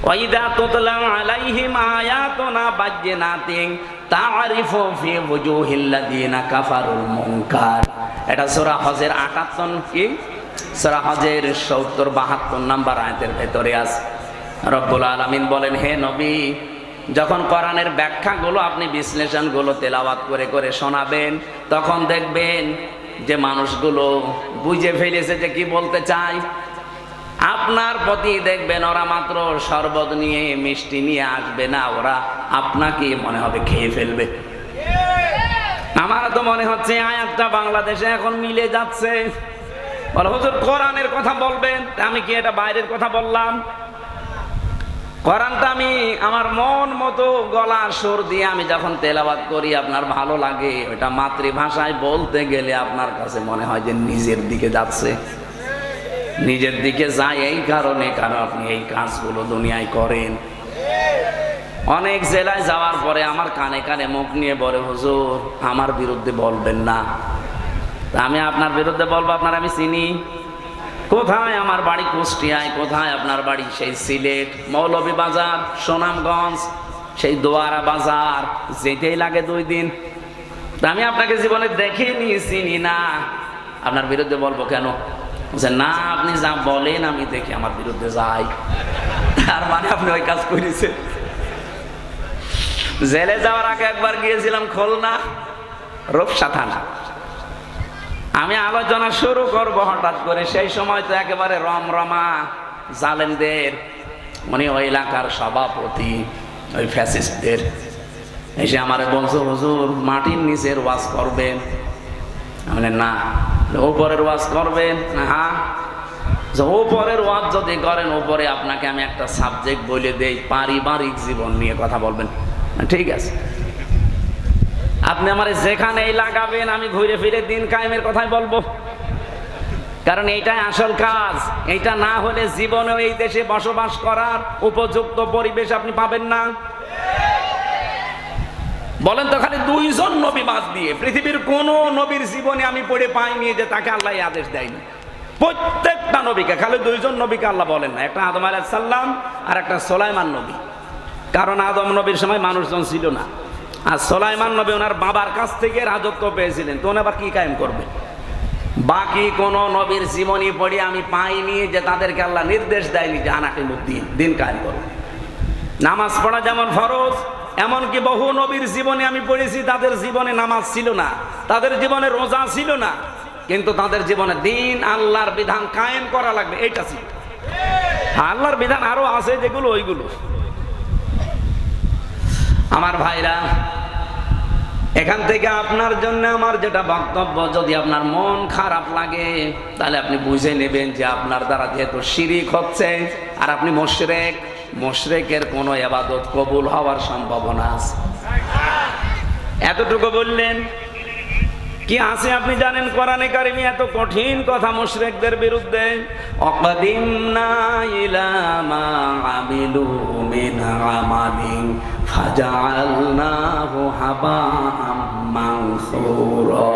ওয়াইদা তুতলা আলাইহিম আয়াতুনা বায়্যিনাতিন তা'রিফু ফি ওয়ুহিল্লাযিনা কাফারুল মুনকার। এটা সূরা হজের 58 কি সূরা হজের 70-72 নাম্বার আয়াতের ভেতরে আছে। রব্বুল আলামিন বলেন, হে নবী, যখন কোরআনের ব্যাখ্যাগুলো আপনি বিশ্লেষণগুলো তেলাওয়াত করে করে শোনাবেন, তখন দেখবেন যে মানুষগুলো বুঝে ফেলেছে যে কি বলতে চায়। আপনার প্রতি দেখবেন ওরা মাত্র শরবত নিয়ে মিষ্টি নিয়ে আসবে না, ওরা আপনাকে মনে হবে খেয়ে ফেলবে। আমার তো মনে হচ্ছে আয়াতটা বাংলাদেশে এখন মিলে যাচ্ছে। বলে, হুজুর কোরআনের কথা বলবেন, আমি কি এটা বাইরের কথা বললাম? কোরআনটা আমি আমার মন মতো গলা সুর দিয়ে আমি যখন তেলাওয়াত করি আপনার ভালো লাগে। ওটা মাতৃভাষায় বলতে গেলে আপনার কাছে মনে হয় যে নিজের দিকে যাচ্ছে, নিজের দিকে যায়। এই কারণে কারণ আপনি এই কাজগুলো দুনিয়ায় করেন। অনেক জেলায় যাওয়ার পরে আমার কানে কানে মুখ নিয়ে বলে, হুজুর আমার বিরুদ্ধে বলবেন না। আমি আপনার বিরুদ্ধে বলবো? আপনার আমি চিনি। কোথায় আমার বাড়ি কুষ্টিয়ায়, কোথায় আপনার বাড়ি সেই সিলেট, মৌলভীবাজার, সুনামগঞ্জ, সেই দোয়ারা বাজার, যেতেই লাগে 2 দিন। আমি আপনাকে জীবনে দেখিনি, চিনি না, আপনার বিরুদ্ধে বলবো কেন? না, আপনি যা বলেন আমি দেখি আমার বিরুদ্ধে যাই। তার মানে আপনি ওই কাজ করেছেন। জেলে যাওয়ার আগে একবার গিয়েছিলাম খুলনা, রূপসা থানা। আমি আলোচনা শুরু করব, হঠাৎ করে সেই সময় তো একেবারে রমরমা জালেমদের, উনি ওই এলাকার সভাপতি, ওই ফ্যাসিস্টদের এসে আমার বলছো, হুজুর মাটির নিচের ওয়াজ করবেন? আমি না। উপরের ওয়াজ করবেন? হ্যাঁ। উপরের ওয়াজ যদি করেন, উপরে আপনাকে আমি একটা সাবজেক্ট বলে দেই, পারিবারিক জীবন নিয়ে কথা বলবেন। ঠিক আছে, আপনি আমার যেখানেই লাগাবেন আমি ঘুরে ফিরে দিন কায়েমের কথাই বলবো, কারণ এইটাই আসল কাজ। এইটা না হলে জীবনেও এই দেশে বসবাস করার উপযুক্ত পরিবেশ আপনি পাবেন না। বলেন তো, খালি 2 জন নবী বাদ দিয়ে পৃথিবীর কোন নবীর জীবনে আমি পড়ে পাইনি যে তাকে আল্লাহ আদেশ দেয়নি। প্রত্যেকটা নবীকে, খালি 2 জন নবীকে আল্লাহ বলেন না, একটা আদম আলাইহিস সালাম আর একটা সুলাইমান নবী। কারণ আদম নবীর সময় মানুষজন ছিল না, আর সুলাইমান নবী ওনার বাবার কাছ থেকে রাজত্ব পেয়েছিলেন, তো উনি আবার কি কায়েম করবে? বাকি কোন নবীর জীবনী পড়ে আমি পাইনি যে তাদেরকে আল্লাহ নির্দেশ দেয়নি যে আনাকিমুদ্দিন, দিন কায়েম করো। নামাজ পড়া যেমন ফরজ, এমনকি বহু নবীর জীবনে আমি পড়েছি তাদের জীবনে নামাজ ছিল না, তাদের জীবনে রোজা ছিল না, কিন্তু তাদের জীবনে দিন আল্লাহর বিধান কায়েম করা লাগবে এইটা ছিল। আল্লাহর বিধান আরো আছে যেগুলো, ওইগুলো। আমার ভাইরা, এখান থেকে আপনার জন্য আমার যেটা বক্তব্য, যদি আপনার মন খারাপ লাগে তাহলে আপনি বুঝে নেবেন যে আপনার দ্বারা যেহেতু শিরিক হচ্ছে আর আপনি মুশরিক, মুশরিকের কোনো ইবাদত কবুল হওয়ার সম্ভাবনা আছে। এতটুকু বললেন। কি আছে আপনি জানেন কোরআনে কারিমে এত কঠিন কথা মুশরিকদের বিরুদ্ধে? অকদিমনা ইলা মা আমিলু মিন আমালিন ফাজআলনাহু হাবাআম মানসুরা।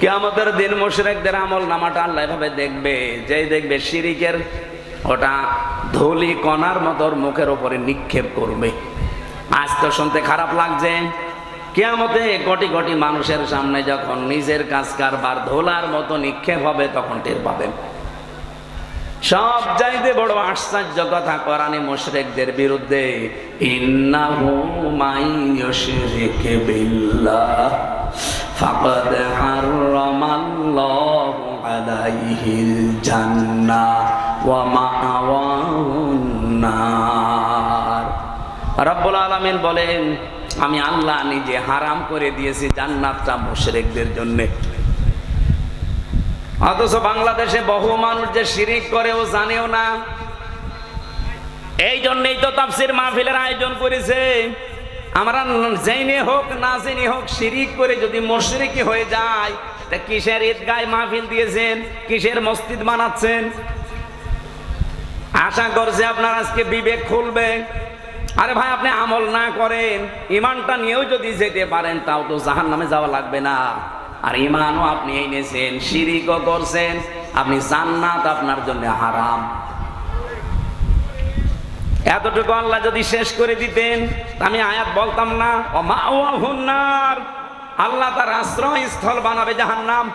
কিয়ামতের দিন মুশরিকদের আমল নামাটা আল্লাহ এভাবে দেখবে, যেই দেখবে শিরিকের ওটা ধুলি কণার মতো মুখের উপরে নিক্ষেপ করবে। আজ তো শুনতে খারাপ লাগছে, কিয়ামতে কোটি কোটি মানুষের সামনে যখন নিজের কাজ কারবার ধুলার মতো নিক্ষেপ হবে তখন টের পাবেন। সব চাইতে বড় আশ্চর্য কথা কোরআনে মুশরিকদের বিরুদ্ধে, ইন্নাহু মাইয়ুশরিক বিল্লাহ ফাকাদ হারামাল্লাহু আলাইহিল জান্নাহ ওয়া মাআওয়াহুন নার। রব্বুল আলামিন বলেন, আমি আল্লাহ নিজে হারাম করে দিয়েছি জান্নাতটা মুশরিকদের জন্য। অথচ বাংলাদেশে বহু মানুষ যে শিরিক করে ও জানেও না। এই জন্যই তো তাফসীর মাহফিলের আয়োজন করেছে। আমরা জেনে হোক না জেনে হোক শিরিক করে যদি মুশরিকি হয়ে যায়, তা কিসের ঈদগায় মাহফিল দিয়েছেন, কিসের মসজিদ বানাচ্ছেন? আশা করছে আপনার আজকে বিবেক খুলবে। আরে ভাই, আপনি আমল না করেন, ইমানটা নিয়েও যদি যেতে পারেন তাও তো জাহান্নামে যাওয়া লাগবে না। আর ইমানও আপনি এনেছেন, শিরিকও করছেন, আপনি জান্নাত আপনার জন্য হারাম। এতটুকু আল্লাহ যদি শেষ করে দিতেন আমি আয়াত বলতাম না, ও মাওয়াহুন নার, আল্লাহ তার আশ্রয়স্থল বানাবে জাহান্নাম।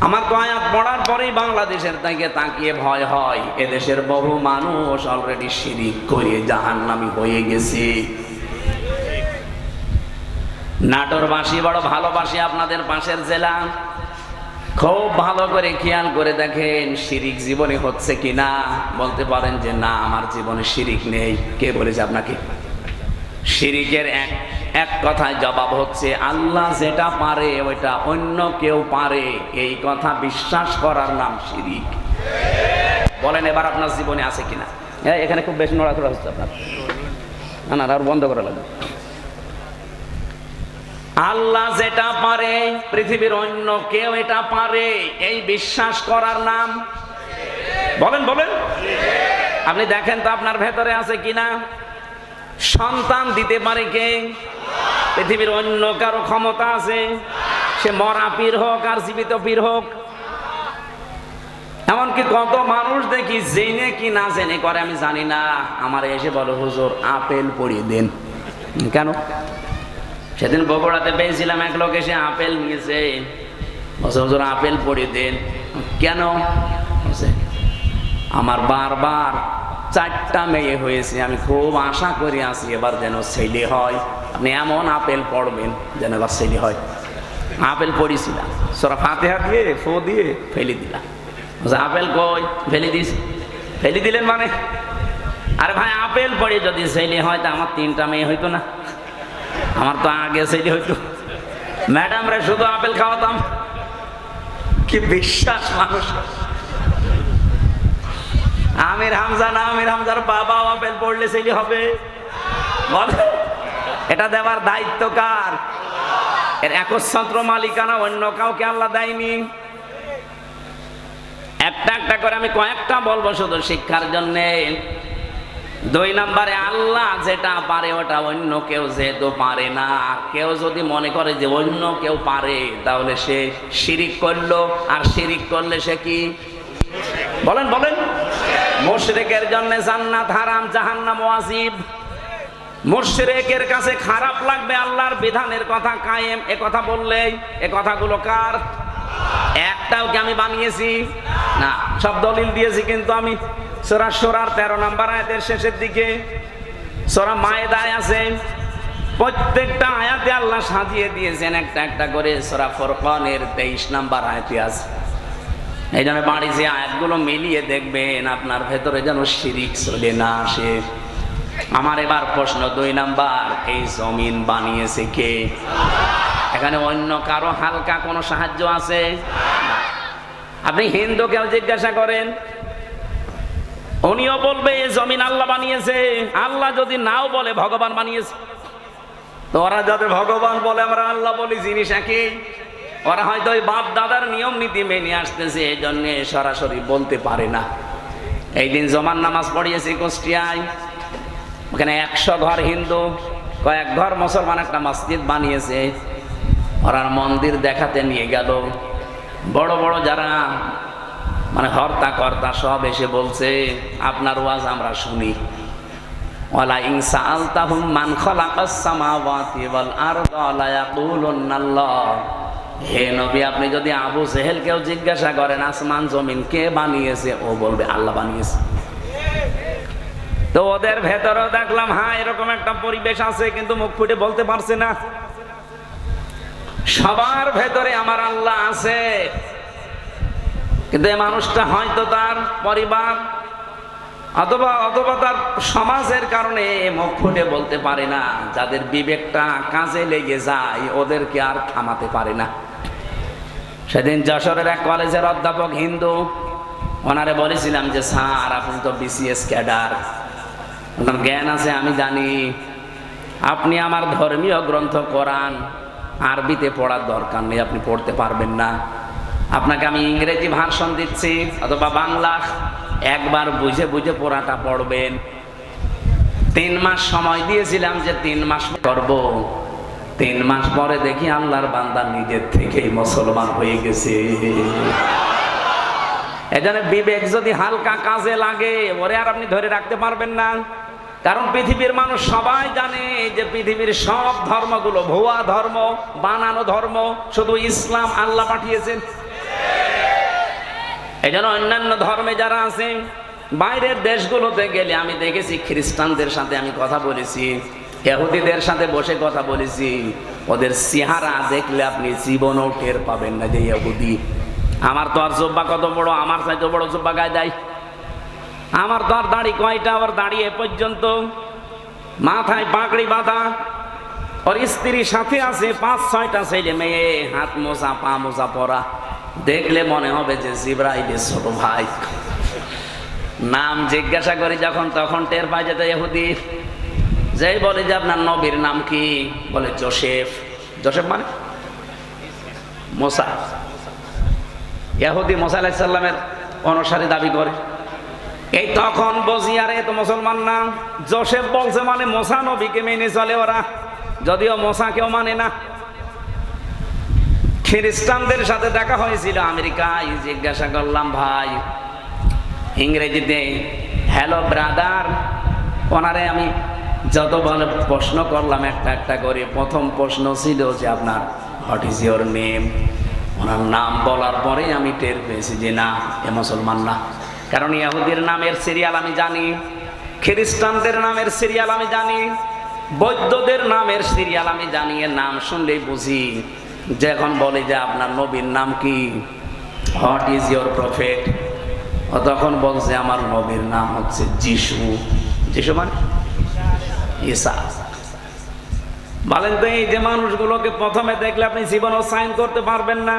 আমার তো আয়াত পড়ার পরেই বাংলাদেশের দিকে তাকিয়ে ভয় হয়, এদেশের বহু মানুষ অলরেডি শিরিক করে জাহান্নামী হয়ে গেছে। নাটোরবাসী বড় ভালোবাসি আপনাদের পাশের জেলা, খুব ভালো করে খেয়াল করে দেখেন শিরিক জীবনে হচ্ছে কিনা। বলতে পারেন যে না আমার জীবনে শিরিক নেই, কে বলেছে আপনাকে? শিরিকের এক কথায় জবাব হচ্ছে আল্লাহ যেটা পারে ওইটা অন্য কেউ পারে, এই কথা বিশ্বাস করার নাম শিরিক। বলেন এবার আপনার জীবনে আছে কিনা? এখানে খুব বেশি নড়াচড়া হচ্ছে আপনার, না আর বন্ধ করা লাগবে। আল্লাহ যেটা পারে পৃথিবীর অন্য কেউ এটা পারে, এই বিশ্বাস করার নাম বলেন বলেন। আপনি দেখেন তো আপনার ভেতরে আছে কিনা। সন্তান দিতে পারে কে? পৃথিবীর অন্য কারো ক্ষমতা আছে? সে মরা পীর হোক আর জীবিত পীর হোক। এমনকি কত মানুষ দেখি জেনে কি না জেনে করে আমি জানি না, আমার এসে বলো হুজুর আপেল পড়িয়ে দেন। কেন? সেদিন বগুড়াতে পেয়েছিলাম এক লোক এসে আপেল নিয়েছে, বলছে হুজুর আপেল পড়িয়ে দেন। কেন? আমার বারবার 4টা মেয়ে হয়েছে, আমি খুব আশা করে আছি এবার যেন ছেলে হয়। আপনি এমন আপেল পড়বেন যেন এবার ছেলে হয়। আপেল পড়িয়েছিলাম, সূরা ফাতিহা দিয়ে ফু দিয়ে ফেলে দিলাম। আপেল কই? ফেলে দিস। ফেলে দিলেন মানে? আরে ভাই আপেল পড়ে যদি ছেলে হয় তা আমার 3টা মেয়ে হইতো না? আমার তো আগে ছেলে হইতো। ম্যাডাম রে শুধু আপেল খাওয়াতাম। কি বিশ্বাস মানুষ! আমির হামজা না, আমির হামজার বাবা আপেল পড়লে ছেলে হবে? এটা দেওয়ার দায়িত্ব কার? এর একচ্ছত্র মালিকানা অন্য কাউকে আল্লাহ দেয়নি। একটা একটা করে আমি কয়েকটা বলবো শুধু শিক্ষার জন্য। 2 নম্বরে আল্লাহ যেটা পারে ওটা অন্য কেউ যেহেতু পারে না। কেউ যদি মনে করে যে অন্য কেউ পারে তাহলে সে শিরিক করলো, আর শিরিক করলে সে কি? বলেন বলেন। মুশরিকের জন্য জান্নাত হারাম, জাহান্নাম ওয়াজিব। মুশরিকের কাছে খারাপ লাগবে আল্লাহর বিধানের কথা কায়েম এ কথা বললেই। এ কথাগুলো কার? একটাও কি আমি বানিয়েছি? না, সব দলিল দিয়েছি। কিন্তু আমি সূরা শুরার 13 নম্বর আয়াতের শেষের দিকে, সূরা মায়েদায় আছে, প্রত্যেকটা আয়াতে আল্লাহ সাজিয়ে দিয়েছেন একটা একটা করে। সূরা ফুরকানের 23 নম্বর আয়াতে আছে। এই জন্য বাড়ি যে আয়াতগুলো মিলিয়ে দেখবেন আপনার ভেতরে যেন শিরিক চলে না আসে। আমার এবার প্রশ্ন 2 নাম্বার, এই জমিন বানিয়েছে কে? এখানে অন্য কারো হালকা কোনো সাহায্য আছে? আপনি হিন্দুকেও জিজ্ঞাসা করেন, উনিও বলবে এই জমিন আল্লাহ বানিয়েছে। আল্লাহ যদি নাও বলে ভগবান বানিয়েছে। তো ওরা যাতে ভগবান বলে আমরা আল্লাহ বলি, জিনিস একই। ওরা হয়তো ওই বাপ দাদার নিয়ম নীতি মেনে আসতেছে, এই জন্য সরাসরি বলতে পারে না। এই দিন জমান নামাজ পড়িয়েছি কুষ্টিয়ায়, ওখানে 100 ঘর হিন্দু, কয়েক ঘর মুসলমান একটা মসজিদ বানিয়েছে। ওরা মন্দির দেখাতে নিয়ে গেল। বড় বড় যারা মানে হর্তা কর্তা সব এসে বলছে আপনার ওয়াজ আমরা শুনি। ওয়ালা ইন সাআলতাহুম মান খালাকাস সামাওয়াতি ওয়াল আরদা লা ইয়াকুলুন্না আল্লাহ। হে নবী, আপনি যদি আবু জেহেলকেও জিজ্ঞাসা করেন আসমান জমিন কে বানিয়েছে, ও বলবে আল্লাহ বানিয়েছে। তো ওদের ভেতরেও দেখলাম হ্যাঁ এরকম একটা পরিবেশ আছে, কিন্তু মুখ ফুটে বলতে পারছে না। সবার ভেতরে আমার আল্লাহ আছে, কিন্তু এই মানুষটা হয়তো তার পরিবার অথবা তার সমাজের কারণে মুখ ফুটে বলতে পারে না। যাদের বিবেকটা কাজে লেগে যায় ওদেরকে আর থামাতে পারে না। সেদিন যশোরের এক কলেজের অধ্যাপক হিন্দু, ওনারে বলেছিলাম যে স্যার আপনি তো বিসিএস ক্যাডার, আপনার জ্ঞান আছে আমি জানি, আপনি আমার ধর্মীয় গ্রন্থ কোরআন আরবিতে পড়ার দরকার নেই, আপনি পড়তে পারবেন না। আপনাকে আমি ইংরেজি ভার্সন দিচ্ছি অথবা বাংলা, একবার বুঝে বুঝে পড়াটা পড়বেন। 3 মাস সময় দিয়েছিলাম যে 3 মাস করব। 3 মাস পরে দেখি আল্লাহর বান্দা নিজের থেকেই মুসলমান হয়ে গেছে। এজন্য বিবেক যদি হালকা কাজে লাগে ওরে আর আপনি ধরে রাখতে পারবেন না। কারণ পৃথিবীর মানুষ সবাই জানে যে পৃথিবীর সব ধর্মগুলো ভুয়া ধর্ম, বানানো ধর্ম, শুধু ইসলাম আল্লাহ পাঠিয়েছেন। এই জন্য অন্যান্য ধর্মে যারা আছে বাইরের দেশগুলোতে গেলে আমি দেখেছি খ্রিস্টানদের সাথে আমি কথা বলেছি, ইহুদিদের সাথে বসে কথা বলেছি, ওদের চেহারা দেখলে আপনি জীবনও টের পাবেন না যে ইহুদি। আমার তো আর জুব্বা কত বড়, আমার চাইতে বড় জুব্বা গায়ে দেয়। আমার তো আর দাড়ি কয়টা, আবার দাঁড়িয়ে পর্যন্ত, মাথায় পাগড়ি বাঁধা, ওর স্ত্রীর সাথে আছে 5-6টা ছেলে মেয়ে, হাত মোজা পা মোজা পরা, দেখলে মনে হবে যে জিবরাইলের ছোট ভাই। নাম জিজ্ঞাসা করি যখন তখন টের পাই যেত ইহুদি। যেই বলে যে আপনার নবীর নাম কি, বলে জোসেফ। জোসেফ মানে মোসা। ইহুদি মোসা আলাইহিস সালামের অনুসারী দাবি করে। এই তখন বুঝি আরে তো মুসলমান না, জোসেফ বলছে মানে মোসা নবীকে মেনে চলে ওরা, যদিও মোসা কেউ মানে না। খ্রিস্টানদের সাথে দেখা হয়েছিল আমেরিকায়, জিজ্ঞাসা করলাম ভাই ইংরেজিতে হ্যালো ব্রাদার, ওনারে আমি যত বলে প্রশ্ন করলাম একটা একটা করে। প্রথম প্রশ্ন ছিল যে আপনার হোয়াট ইজ ইউর নেম। ওনার নাম বলার পরে আমি টের পেয়েছি যে না, এ মুসলমান না। কারণ ইহুদির নামের সিরিয়াল আমি জানি, খ্রিস্টানদের নামের সিরিয়াল আমি জানি, বৌদ্ধদের নামের সিরিয়াল আমি জানি। এর নাম শুনলেই বুঝি। যখন বলে যে আপনার নবীর নাম কি, হোয়াট ইজ ইউর প্রফেট, ও তখন বলছে আমার নবীর নাম হচ্ছে যিশু। যিশু মানে ঈসা। বলেন তো এই যে মানুষগুলোকে প্রথমে দেখলে আপনি জীবনও সাইন করতে পারবেন না।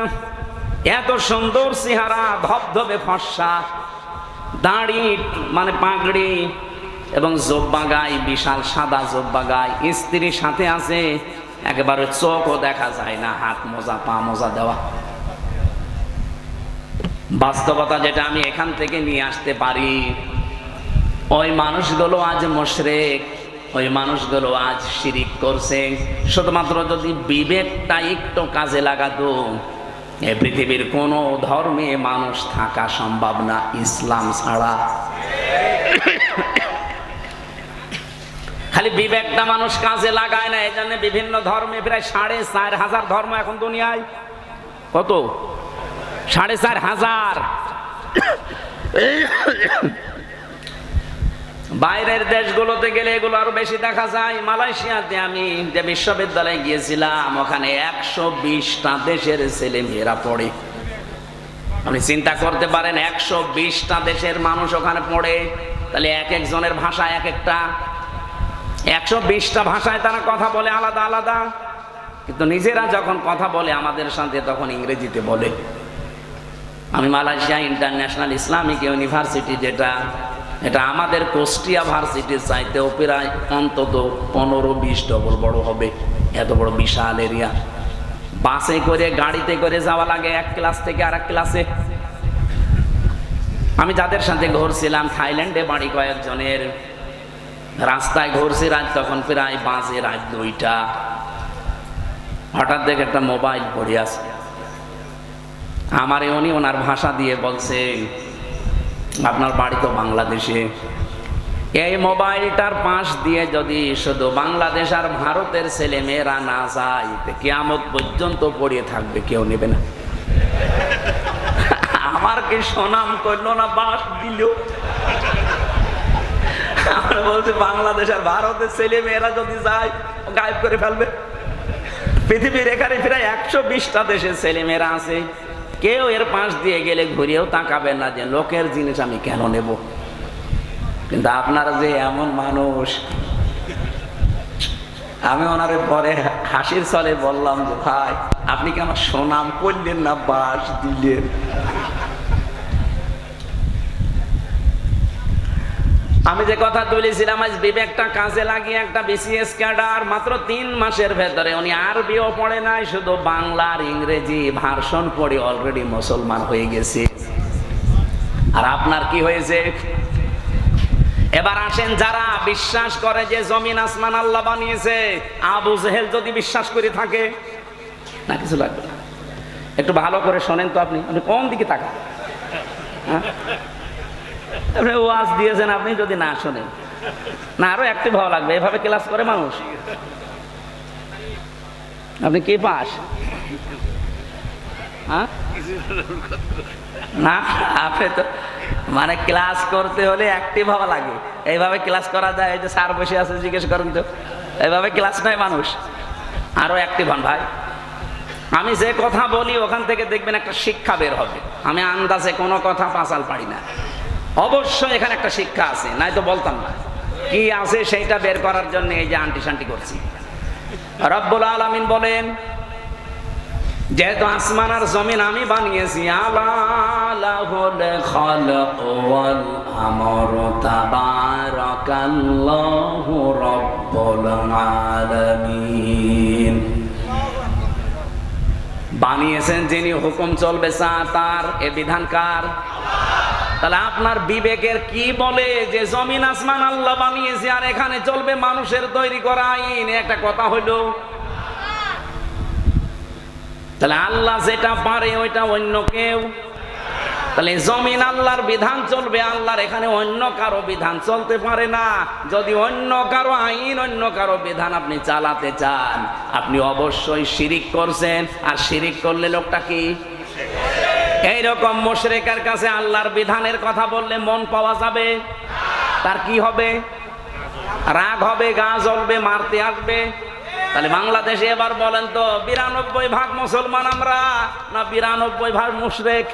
এত সুন্দর চেহারা, ধবধবে ফর্সা, দাড়ি মানে পাগড়ি এবং জব্বা গায়ে, বিশাল সাদা জব্বা গায়ে, স্ত্রীর সাথে আছে, একেবারে চোখও দেখা যায় না, হাত মোজা পা মোজা দেওয়া। বাস্তবতা যেটা আমি এখান থেকে নিয়ে আসতে পারি, ওই মানুষগুলো আজ মুশরিক, ওই মানুষগুলো আজ শিরিক করছে। শুধুমাত্র যদি বিবেকটা একটু কাজে লাগাতো, এই পৃথিবীর কোনো ধর্মে মানুষ থাকা সম্ভব না ইসলাম ছাড়া। খালি বিবেকটা মানুষ কাজে লাগায় না, এই জন্য বিভিন্ন ধর্মে প্রায় 4,500 ধর্ম এখন দুনিয়ায়। কত? 4,500। বাইরের দেশগুলোতে গেলে এগুলো আরো বেশি দেখা যায়। মালয়েশিয়াতে আমি যে বিশ্ববিদ্যালয়ে গিয়েছিলাম, ওখানে 120টা দেশের ছেলে মেয়েরা পড়ে। আপনি চিন্তা করতে পারেন 120টা দেশের মানুষ ওখানে পড়ে, তাহলে এক একজনের ভাষা এক একটা, 120টা ভাষায় তারা কথা বলে আলাদা আলাদা, কিন্তু নিজেরা যখন কথা বলে আমাদের সাথে তখন ইংরেজিতে বলে। আমি মালয়েশিয়া ইন্টারন্যাশনাল ইসলামিক ইউনিভার্সিটি, এটা আমাদের কুষ্টিয়া ভার্সিটির চাইতেও প্রায় অন্তত 15-20 ডবল বড় হবে, এত বড় বিশাল এরিয়া। বাসে করে গাড়িতে করে যাওয়া লাগে এক ক্লাস থেকে আর এক ক্লাসে। আমি যাদের সাথে ঘুরছিলাম থাইল্যান্ডে বাড়ি কয়েকজনের, রাস্তায় ঘুরছি রাত তখন প্রায় বাজে রাত 2টা। হঠাৎ দেখে একটা মোবাইল পড়ে আছে, আমারে উনি ওনার ভাষা দিয়ে বলছে আপনার বাড়ি তো বাংলাদেশে, এই মোবাইলটার পাশ দিয়ে যদি শুধু বাংলাদেশ আর ভারতের ছেলে মেয়েরা না যায়, কিয়ামত পর্যন্ত পড়িয়ে থাকবে, কেউ নেবে না। আমার কি সুনাম করলো না, বাস দিল। আমরা বলছি বাংলাদেশ আর ভারতের ছেলে মেয়েরা যদি যায় গায়েব করে ফেলবে। পৃথিবীর এখানে প্রায় 120টা দেশের ছেলে মেয়েরা আছে, কেউ এর পাশ দিয়ে গেলে ঘুরেও তাকাবেন না যে লোকের জিনিস আমি কেন নেব। কিন্তু আপনারা যে এমন মানুষ, আমি ওনারে পরে হাসির ছলে বললাম যে ভাই আপনি কি আমার সুনাম করলেন না, বাস দিলেন। আমি যে কথা তুলেছিলাম, আজ বিবেকটা কাজে লাগিয়ে একটা বিসিএস ক্যাডার মাত্র 3 মাসের ভেতরে, উনি আরবিও পড়ে নাই, শুধু বাংলা আর ইংরেজি ভার্সন পড়ে অলরেডি মুসলমান হয়ে গেছে। আর আপনার কি হয়েছে? এবার আসেন, যারা বিশ্বাস করে যে জমিন আসমান আল্লাহ বানিয়েছে, আবু জেহেল যদি বিশ্বাস করে থাকে, না কিছু লাগবে না, একটু ভালো করে শোনেন তো। আপনি কোন দিকে তাকান? হ্যাঁ? আপনি ওয়াজ দিয়েছেন, আপনি যদি না শোনেন, না আরো অ্যাক্টিভ হওয়া লাগবে। এভাবে ক্লাস করে মানুষ? আপনি কি পাস? হ্যাঁ, না আপনি তো মানে ক্লাস করতে হলে অ্যাক্টিভ হওয়া লাগে। এইভাবে ক্লাস করা যায়? এই যে স্যার বসে আছে, জিজ্ঞেস করেন তো, এইভাবে ক্লাস নয় মানুষ। আরো অ্যাক্টিভ হন ভাই। আমি যে কথা বলি ওখান থেকে দেখবেন একটা শিক্ষা বের হবে। আমি আন্দাজে কোনো কথা পাঁচাল পারি না, অবশ্যই এখানে একটা শিক্ষা আছে, নাই তো বলতাম না। কি আছে সেইটা বের করার জন্য এই যে আন্টি শান্টি করছি। রব্বুল আলামিন বলেন, যেহেতু আসমান আর জমিন আমি বানিয়েছি, আলা লাহুল খালাক ওয়াল আমর তাবারাকাল্লাহু রাব্বুল আলামিন। বানিয়েছেন যিনি, হুকুম চলবে তার, এ বিধান কার? তাহলে আপনার বিবেকের কি বলে যে জমিন আসমান আল্লাহ বানিয়েছে আর এখানে চলবে মানুষের তৈরি করা আইন? একটা কথা হইল। তাহলে আল্লাহ যেটা পারে ওইটা অন্য কেউ, তাহলে জমিন আল্লাহর বিধান চলবে, আল্লাহর এখানে অন্য কারো বিধান চলতে পারে না। যদি অন্য কারো আইন, অন্য কারো বিধান আপনি চালাতে চান, আপনি অবশ্যই শিরিক করছেন। আর শিরিক করলে লোকটা কি? এইরকম মুশরিকের কাছে আল্লাহর বিধানের কথা বললে মন পাওয়া যাবে? তার কি হবে? রাগ হবে, গা জ্বলবে, মারতে আসবে। তাহলে বাংলাদেশে এবার বলেন তো, 92% মুসলমান আমরা না 92% মুশরিক?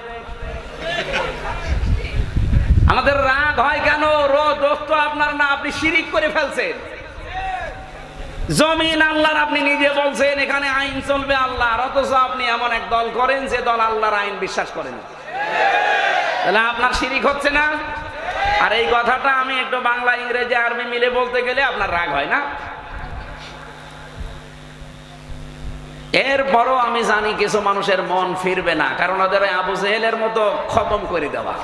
আমাদের রাগ হয় কেন? দোষ তো আপনার না, আপনি শিরিক করে ফেলছেন। জমিন আল্লাহর, আপনি নিজে বলছেন এখানে আইন চলবে আল্লাহর, অথচ আপনি এমন এক দল করেন যে দল আল্লাহর আইন বিশ্বাস করে না। তাহলে আপনার শিরিক হচ্ছে না? আর এই কথাটা আমি একটু বাংলা, ইংরেজি, আরবি মিলে বলতে গেলে আপনার রাগ হয় না? এরপরও আমি জানি কিছু মানুষের মন ফিরবে না, কারণ ওদের আবু জেহেলের মতো খতম করে দেওয়া।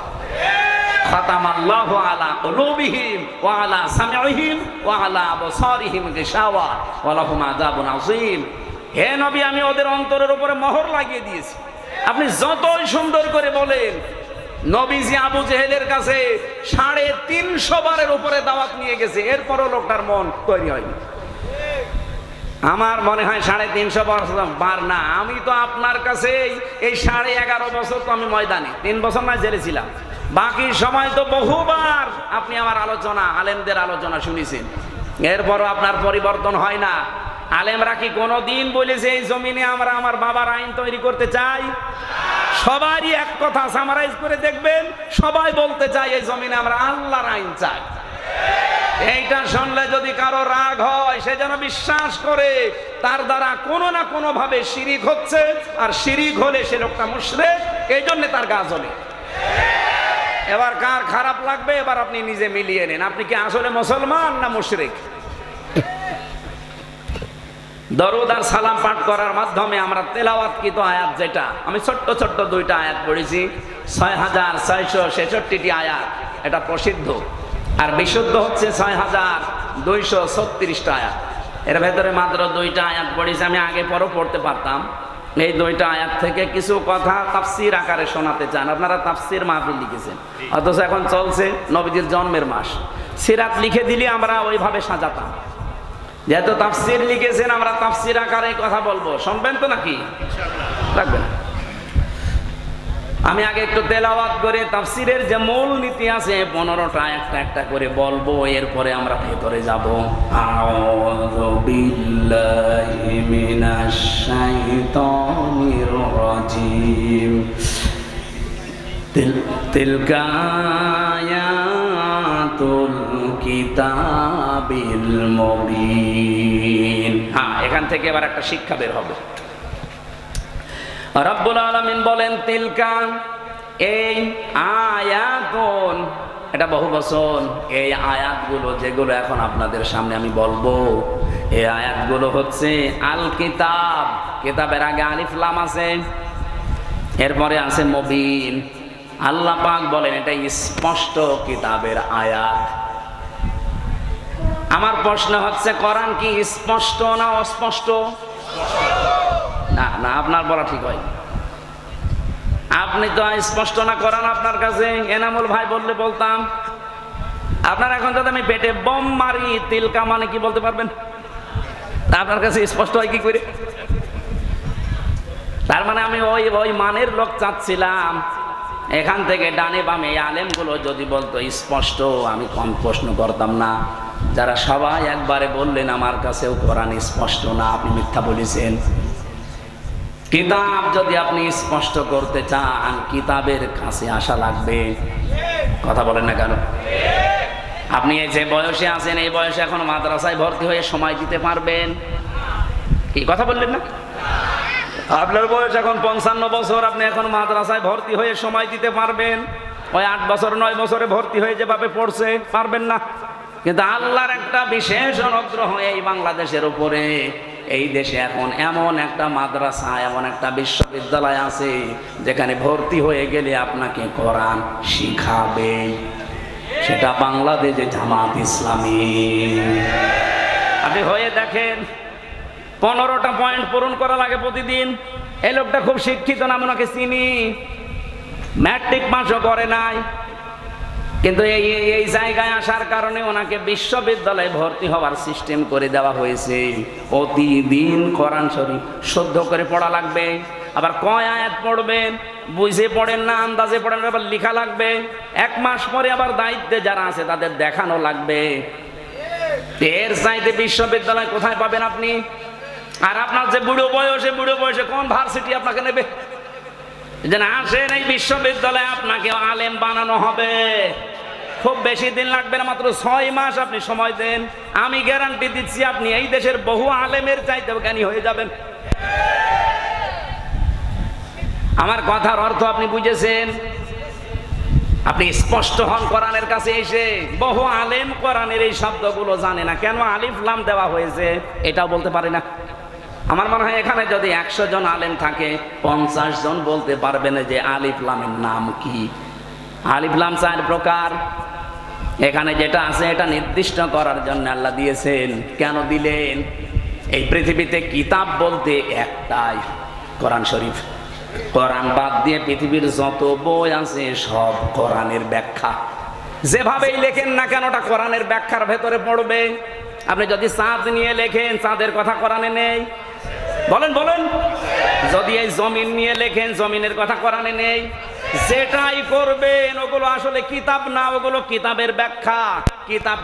খাতামাল্লাহু আলা কুলুবিহিম ওয়া আলা সামিইহিম ওয়া আলা আবসারিহিম গিশাওয়া ওয়া লাহুম আযাবুন আযীম। হে নবী, আমি ওদের অন্তরের উপরে মোহর লাগিয়ে দিয়েছি। আপনি যতই সুন্দর করে বলেন, নবীজি আবু জেহেলের কাছে 350 বারের উপরে দাওয়াত নিয়ে গেছে, এরপরও লোকটার মন তৈরি হয়নি। আমার মনে হয় 350 বার না, আমি তো আপনার কাছে এই 11.5 বছর তো আমি ময়দানে, 3 বছর না জেলে ছিলাম, বাকি সময় তো বহুবার আপনি আমার আলোচনা, আলেমদের আলোচনা শুনেছেন, এরপরও আপনার পরিবর্তন হয় না। আলেমরা কি কোনোদিন বলেছে এই জমিনে আমরা আমার বাবার আইন তৈরি করতে চাই? সবারই এক কথা সামারাইজ করে দেখবেন, সবাই বলতে চাই এই জমিনে আমরা আল্লাহর আইন চাই। এইটা শুনলে যদি কারো রাগ হয়, সে যেন বিশ্বাস করে তার দ্বারা কোনো না কোনো ভাবে শিরিক হচ্ছে, আর শিরিক হলে সে লোকটা মুশরিক, এই জন্য তার গা জ্বলে। এবার কার খারাপ লাগবে এবার আপনি নিজে মিলিয়ে নেন, আপনি কি আসলে মুসলমান না মুশরিক? দরুদ আর সালাম পাঠ করার মাধ্যমে আমরা তেলাওয়াতকৃত আয়াত, যেটা আমি ছোট্ট ছোট্ট 2টা আয়াত পড়েছি, 6666টি আয়াত, এটা প্রসিদ্ধ, আর বিশুদ্ধ হচ্ছে 6236টা আয়াত। এর ভেতরে মাত্র 2টা আয়াত পড়েছি, আমি আগে পরও পড়তে পারতাম। এই 2টা আয়াত থেকে কিছু কথা তাফসীর আকারে শোনাতে চান। আপনারা তাফসীর মাহফিল লিখেছেন, অথচ এখন চলছে নবীজির জন্মের মাস, সিরাত লিখে দিলে আমরা ওইভাবে সাজাতাম। যেহেতু তাফসীর লিখেছেন, আমরা তাফসীর আকারে কথা বলবো, শুনবেন তো নাকি? রাখবেন। আমি আগে একটু তেলাওয়াত করে তাফসীরের যে মূল নীতি আছে 15টা একটা একটা করে বলবো, এরপরে আমরা ভেতরে যাব। আউযু বিল্লাহি মিনাশ শাইতানির রাজীম। তিলকা আয়াতুল কিতাবিল মুবিন। হ্যাঁ, এখান থেকে এবার একটা শিক্ষা বের হবে। রব্বুল আলামিন বলেন, তিলকা, এই আয়াতুন, এটা বহু বচন, এই আয়াতগুলো যেগুলো এখন আপনাদের সামনে আমি বলবো, এই আয়াতগুলো হচ্ছে আল কিতাব। কিতাবের আগে আলিফ লাম আছে, এরপরে আছে মুবিন। আল্লাহ পাক বলেন এটা স্পষ্ট কিতাবের আয়াত। আমার প্রশ্ন হচ্ছে, কোরআন কি স্পষ্ট না অস্পষ্ট? না না, আপনার বলা ঠিক হয়। আপনি তো স্পষ্ট না করান আপনার কাছে, এনামুল ভাই বললে বলতাম। আপনার এখন যদি আমি পেটে বম মারি তিলকা মানে কি বলতে পারবেন? আপনার কাছে স্পষ্ট হয় কি করে? তার মানে আমি ওই মানের লোক চাচ্ছিলাম। এখান থেকে ডানে বামে আলেমগুলো যদি বলতো স্পষ্ট, আমি কম প্রশ্ন করতাম না। যারা সবাই একবারে বললেন আমার কাছেও কোরআন স্পষ্ট না, আপনি মিথ্যা বলেছেন। কিতাব যদি আপনি স্পষ্ট করতে চান, কিতাবের কাছে আসা লাগবে। কথা বলেন না কেন? আপনি এই যে বয়সে আছেন, এই বয়সে এখন মাদ্রাসায় ভর্তি হয়ে সময় দিতে পারবেন? কি কথা বললেন না? আপনার বয়স এখন 55 বছর, আপনি এখন মাদ্রাসায় ভর্তি হয়ে সময় দিতে পারবেন? ওই 8 বছর 9 বছরে ভর্তি হয়ে যেভাবে পড়ছে পারবেন না। কিন্তু আল্লাহর একটা বিশেষ অনুগ্রহ এই বাংলাদেশের উপরে, এই দেশে এখন এমন একটা মাদ্রাসা, এমন একটা বিশ্ববিদ্যালয় আছে যেখানে ভর্তি হয়ে গেলে আপনাকে কোরআন শিখাবে। সেটা বাংলাদেশে জামাত ইসলামী। আপনি হয়ে দেখেন, 15টা পয়েন্ট পূরণ করা লাগে প্রতিদিন। এই লোকটা খুব শিক্ষিত না, ওনাকে চিনি, ম্যাট্রিক পাসও করে নাই, কিন্তু এই জায়গায় আসার কারণে ওনাকে বিশ্ববিদ্যালয়ে ভর্তি হওয়ার সিস্টেম করে দেওয়া হয়েছে। প্রতিদিন কোরআন শরীফ শুদ্ধ করে পড়া লাগবে। আবার কয় আয়াত পড়বেন, বুঝে পড়েন না, আন্দাজে পড়েন, আবার লেখা লাগবে। 1 মাস পরে আবার দায়িত্বে যারা আছে তাদের দেখানো লাগবে। এর চাইতে বিশ্ববিদ্যালয় কোথায় পাবেন আপনি? আর আপনার যে বুড়ো বয়সে কোন ভার্সিটি আপনাকে নেবে? যেন আসেন এই বিশ্ববিদ্যালয়ে, আপনাকে আলেম বানানো হবে। খুব বেশি দিন লাগবে না, মাত্র 6 মাস আপনি সময় দেন, আমি গ্যারান্টি দিচ্ছি আপনি এই দেশের বহু আলেমের চাইতেও জ্ঞানী হয়ে যাবেন। আমার কথার অর্থ আপনি বুঝেছেন? আপনি স্পষ্ট হন কোরআনের কাছে এসে। বহু আলেম কোরআনের এই শব্দগুলো জানে না, কেন আলিফ লাম দেওয়া হয়েছে এটাও বলতে পারে না। আমার মনে হয় এখানে যদি 100 জন আলেম থাকে, 50 জন বলতে পারবে না যে আলিফ লামের নাম কি। আলিফ লাম 4 প্রকার। এখানে যেটা আছে এটা নির্দিষ্ট করার জন্য আল্লাহ দিয়েছেন। কেন দিলেন? এই পৃথিবীতে কিতাব বলতে একটাই, কোরআন শরীফ। কোরআন বাদ দিয়ে পৃথিবীর যত বই আছে সব কোরআনের ব্যাখ্যা। যেভাবেই লেখেন না কেন ওটা কোরআনের ব্যাখ্যার ভেতরে পড়বে। আপনি যদি চাঁদ নিয়ে লেখেন, চাঁদের কথা কোরআনে নেই, বলেন বলেন। যদি এই জমিন নিয়ে লেখেন, জমিনের কথা কোরআনে নেই। যেটাই করবেন ওগুলো আসলে কিতাব না, ওগুলো কিতাবের ব্যাখ্যা। কিতাব